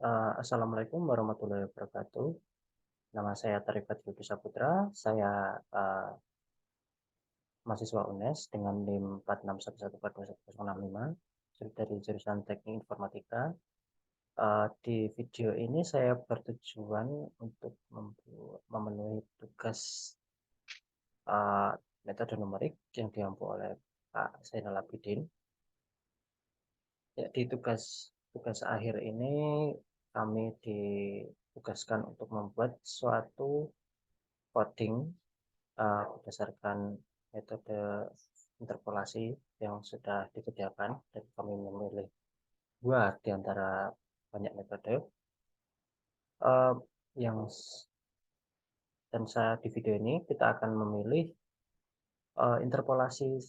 Assalamualaikum warahmatullahi wabarakatuh. Nama saya Tarikat Yudi Saputra. Saya mahasiswa UNES dengan NIM 4611421065 dari jurusan Teknik Informatika. Di video ini saya bertujuan untuk memenuhi tugas uh, metode numerik yang diampu oleh Pak Zainal Abidin. Ya, di tugas akhir ini kami ditugaskan untuk membuat suatu coding berdasarkan metode interpolasi yang sudah disediakan dan kami memilih dua di antara banyak metode uh, yang dan saya di video ini kita akan memilih interpolasi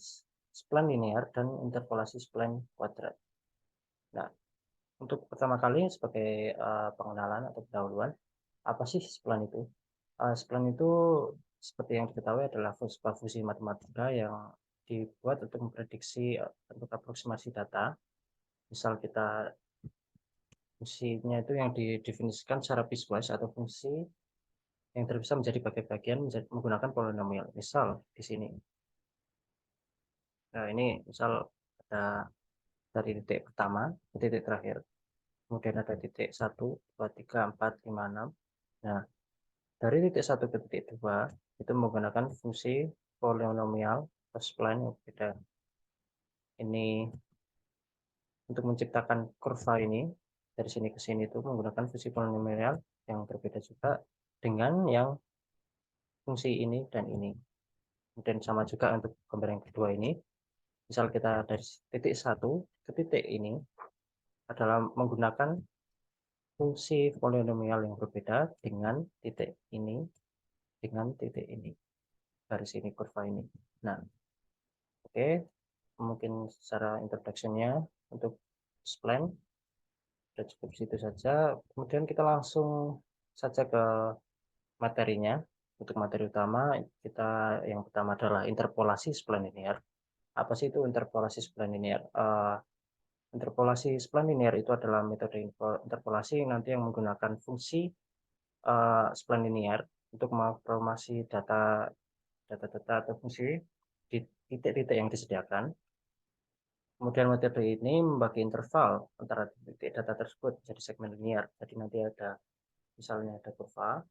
spline linear dan interpolasi spline kuadrat. Nah, untuk pertama kali sebagai pengenalan atau pendahuluan, apa sih spline itu? Spline itu seperti yang diketahui adalah sebuah fungsi matematika yang dibuat untuk memprediksi untuk aproksimasi data. Misal kita fungsinya itu yang didefinisikan secara piecewise atau fungsi yang terpisah menjadi bagian-bagian menggunakan polinomial. Misal di sini. Nah, ini misal ada dari titik pertama ke titik terakhir. Kemudian ada titik 1, 2, 3, 4, 5, 6. Nah, dari titik 1 ke titik 2 itu menggunakan fungsi polinomial atau spline yang berbeda. Ini untuk menciptakan kurva ini dari sini ke sini itu menggunakan fungsi polinomial yang berbeda juga dengan yang fungsi ini dan ini. Kemudian sama juga untuk gambar yang kedua ini. Misal kita dari titik 1 ke titik ini adalah menggunakan fungsi polinomial yang berbeda dengan titik ini dengan titik ini. Garis ini kurva ini. Nah, oke, mungkin secara introduction-nya untuk spline sudah cukup situ saja. Kemudian kita langsung saja ke materinya. Untuk materi utama, kita yang pertama adalah interpolasi spline linear. Apa sih itu interpolasi spline linear? Interpolasi spline linear itu adalah metode interpolasi nanti yang menggunakan fungsi spline linear untuk menginformasi data atau fungsi di titik-titik yang disediakan. Kemudian metode ini membagi interval antara titik data tersebut jadi segmen linear. Jadi nanti ada misalnya ada kurva,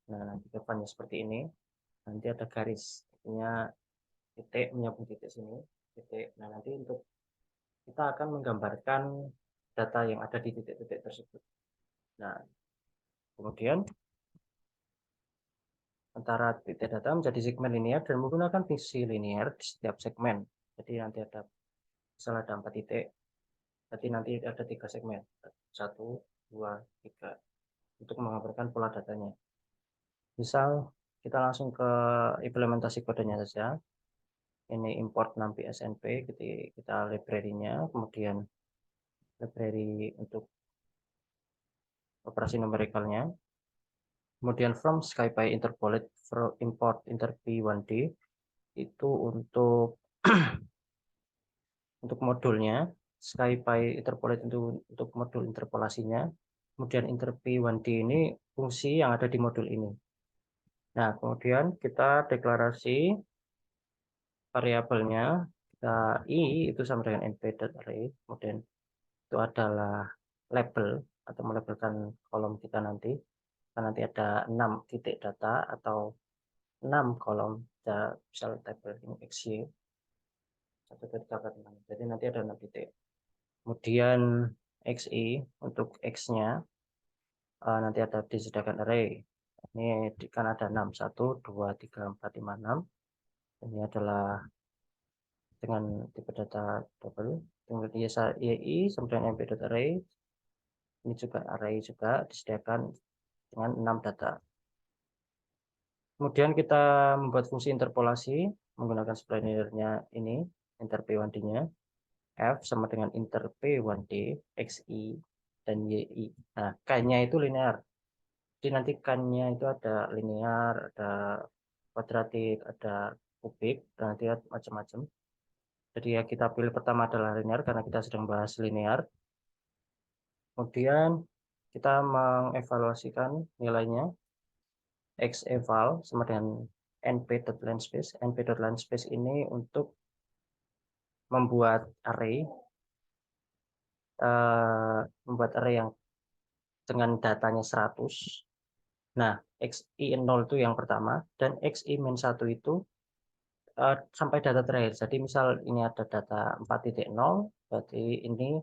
nah nanti kurvanya seperti ini, nanti ada garis, artinya titik menyambung titik sini, titik. Nah nanti untuk kita akan menggambarkan data yang ada di titik-titik tersebut. Nah kemudian antara titik data menjadi segmen linear dan menggunakan fungsi linear di setiap segmen. Jadi nanti ada misalnya ada 4 titik, berarti nanti ada 3 segmen, 1, 2, 3 untuk mengabarkan pola datanya. Misal kita langsung ke implementasi kodenya saja. Ini import nampi snp, kita library-nya, kemudian library untuk operasi numericalnya. Kemudian from SciPy interpolate import interp1d itu untuk untuk modulnya, SciPy interpolate untuk modul interpolasinya. Kemudian interp1d ini fungsi yang ada di modul ini. Nah, kemudian kita deklarasi variabelnya, kita i itu sama dengan np.array, kemudian itu adalah label atau melabelkan kolom kita nanti. Nanti ada 6 titik data atau 6 kolom, misal tabel ini xy, 1, 2, 3, 4, 6. Jadi nanti ada 6 titik. Kemudian xi untuk x-nya nanti ada disediakan array. Ini kan ada 6, 1, 2, 3, 4, 5, 6. Ini adalah dengan tipe data double. Kemudian yi sama dengan mp.array. Ini juga array juga disediakan dengan 6 data. Kemudian kita membuat fungsi interpolasi menggunakan splinernya ini, interp1d-nya. F sama dengan interp1d, xi, dan yi. Nah, k-nya itu linear. Jadi nanti k-nya itu ada linear, ada kuadratik, ada kubik, dan nanti macam-macam. Jadi ya kita pilih pertama adalah linear karena kita sedang bahas linear. Kemudian kita mengevaluasikan nilainya xeval sama dengan np.landspace. np.landspace ini untuk membuat array yang dengan datanya 100. Nah, xi0 itu yang pertama dan xi-1 itu sampai data terakhir. Jadi misal ini ada data 4.0, berarti ini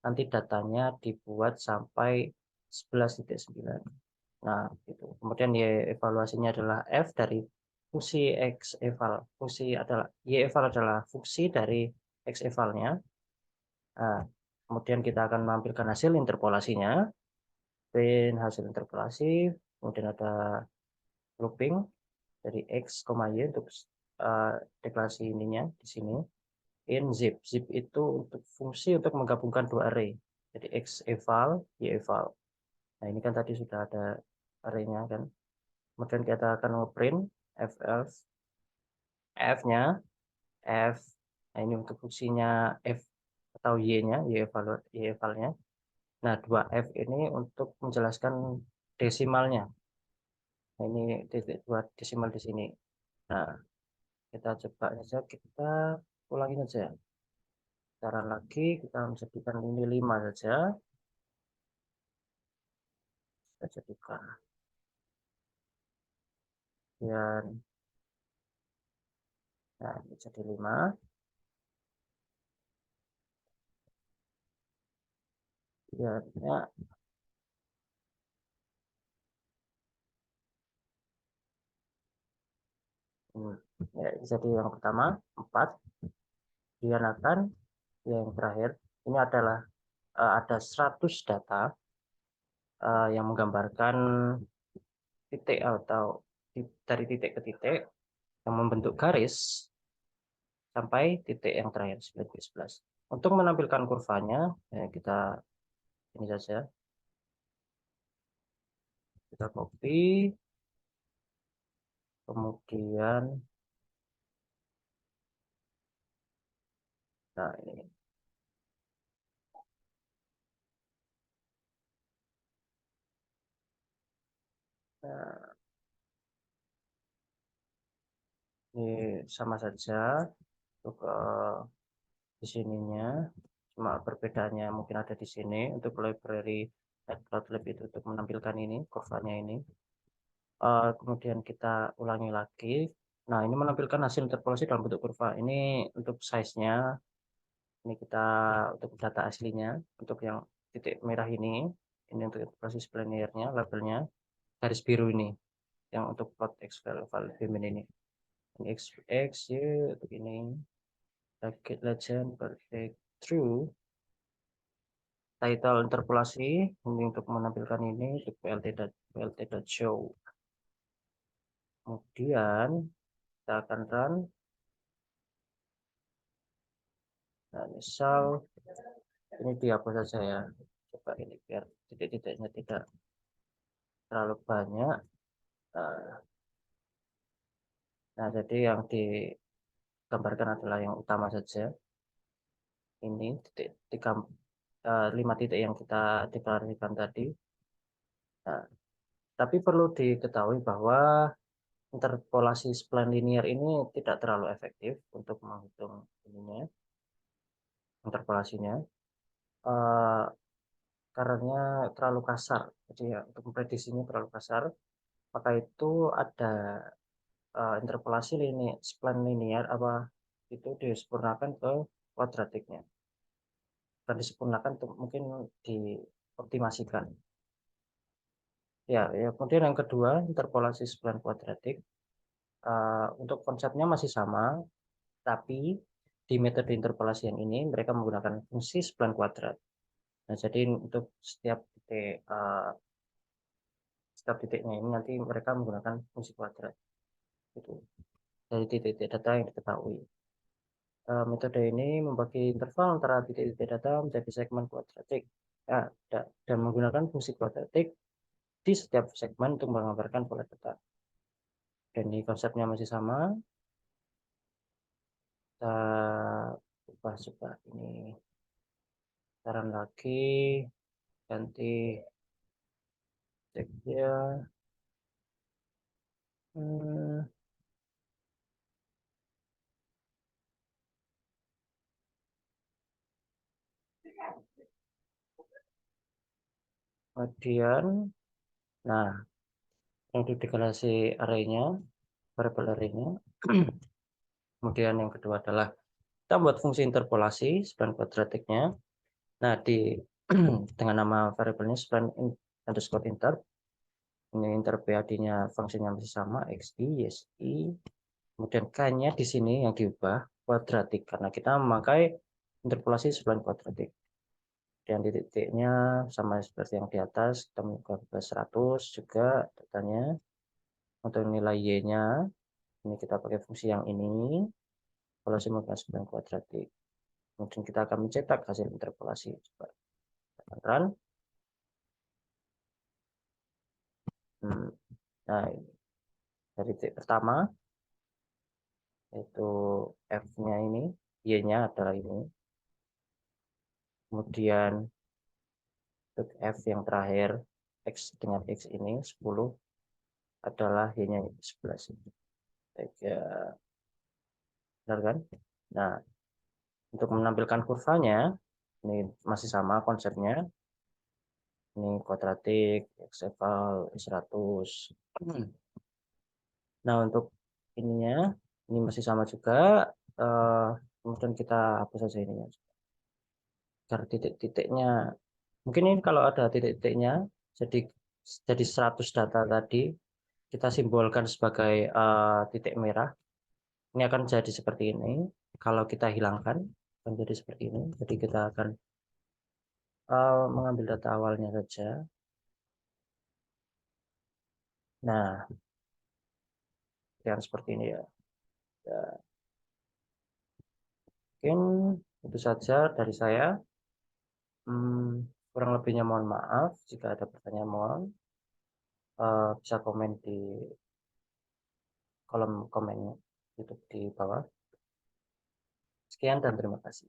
nanti datanya dibuat sampai 11.9. Nah, gitu. Kemudian ya evaluasinya adalah f dari fungsi xeval. Y-eval adalah fungsi dari xevalnya. Nah, kemudian kita akan menampilkan hasil interpolasinya. Print hasil interpolasi, kemudian ada looping dari x, y untuk deklarasi ininya di sini. In zip. Zip itu untuk fungsi untuk menggabungkan dua array. Jadi xeval, y-eval. Nah, ini kan tadi sudah ada array-nya kan. Kemudian kita akan nge-print f-nya, f. Nah, ini untuk fungsinya f atau y-nya, y-eval-nya. Nah, 2f ini untuk menjelaskan desimalnya. Nah, ini titik 2 desimal di sini. Nah, kita coba saja, kita ulangi saja. Cara lagi, kita menjadikan ini 5 saja. Kita jadikan. Dan, nah, ini jadi 5. Ya, ya, jadi yang pertama 4. Dianakan yang terakhir ini adalah ada 100 data yang menggambarkan titik atau dari titik ke titik yang membentuk garis sampai titik yang terakhir 11. Untuk menampilkan kurvanya ya kita ini saja, kita copy, kemudian nah ini. Nah, ini sama saja untuk di sininya, cuma perbedaannya mungkin ada di sini. Untuk library matplotlib itu untuk menampilkan ini kurvanya ini. Kemudian kita ulangi lagi. Nah, ini menampilkan hasil interpolasi dalam bentuk kurva. Ini untuk size-nya. Ini kita untuk data aslinya. Untuk yang titik merah ini untuk interpolasi linearnya, labelnya. Garis biru ini, yang untuk plot X value femin ini. Ini X, Y, untuk ini. Target legend, perfect, true. Title interpolasi, ini untuk menampilkan ini, untuk plt.show. Kemudian, kita akan run. Nah, misal ini dihapus saja ya. Coba ini biar titik-titiknya tidak terlalu banyak. Nah, jadi yang digambarkan adalah yang utama saja. Ini titik 5 titik yang kita deklarasikan tadi. Nah, tapi perlu diketahui bahwa interpolasi spline linear ini tidak terlalu efektif untuk menghitung ininya, interpolasinya. Uh, karena terlalu kasar. Jadi ya, untuk memprediksinya terlalu kasar. Maka itu ada interpolasi spline linear apa itu disempurnakan ke kuadratiknya. Dan disempurnakan untuk mungkin dioptimasikan. Ya, kemudian yang kedua interpolasi spline kuadratik. Untuk konsepnya masih sama, tapi di metode interpolasi yang ini mereka menggunakan fungsi spline kuadrat. Nah, jadi untuk setiap titiknya ini nanti mereka menggunakan fungsi kuadrat itu dari titik-titik data yang diketahui. Metode ini membagi interval antara titik-titik data menjadi segmen kuadratik dan menggunakan fungsi kuadratik di setiap segmen untuk menggambarkan pola data. Dan ini konsepnya masih sama. Kita ubah coba ini saran lagi, ganti cek ya. Hmm, kemudian, nah, untuk deklarasi arraynya, variable arraynya. Kemudian yang kedua adalah kita buat fungsi interpolasi spline quadraticnya. Nah, di dengan nama variabelnya spline underscore inter. Ini inter PAD-nya fungsinya masih sama, xi, ysi. Kemudian k-nya di sini yang diubah kuadratik karena kita memakai interpolasi spline quadratic. Dan titik-titiknya sama seperti yang di atas, kita mengubah 100 juga datanya. Untuk nilai y-nya, ini kita pakai fungsi yang ini, interpolasi menggunakan spline quadratic. Kemudian kita akan mencetak hasil interpolasi. Coba run. Nah, ini dari titik pertama, yaitu f-nya ini, y-nya adalah ini. Kemudian untuk f yang terakhir, x dengan x ini 10 adalah y-nya 11. Ya, benar kan? Nah, untuk menampilkan kurvanya, ini masih sama konsepnya. Ini kuadratik, x-eval, 100. Nah, untuk ininya, ini masih sama juga. Kemudian kita hapus saja ini. Agar titik-titiknya, mungkin ini kalau ada titik-titiknya, jadi 100 data tadi, kita simbolkan sebagai titik merah. Ini akan jadi seperti ini. Kalau kita hilangkan, akan jadi seperti ini. Jadi kita akan mengambil data awalnya saja. Nah, yang seperti ini ya. Ya, mungkin itu saja dari saya. Kurang lebihnya mohon maaf. Jika ada pertanyaan mohon bisa komen di kolom komen YouTube di bawah. Sekian dan terima kasih.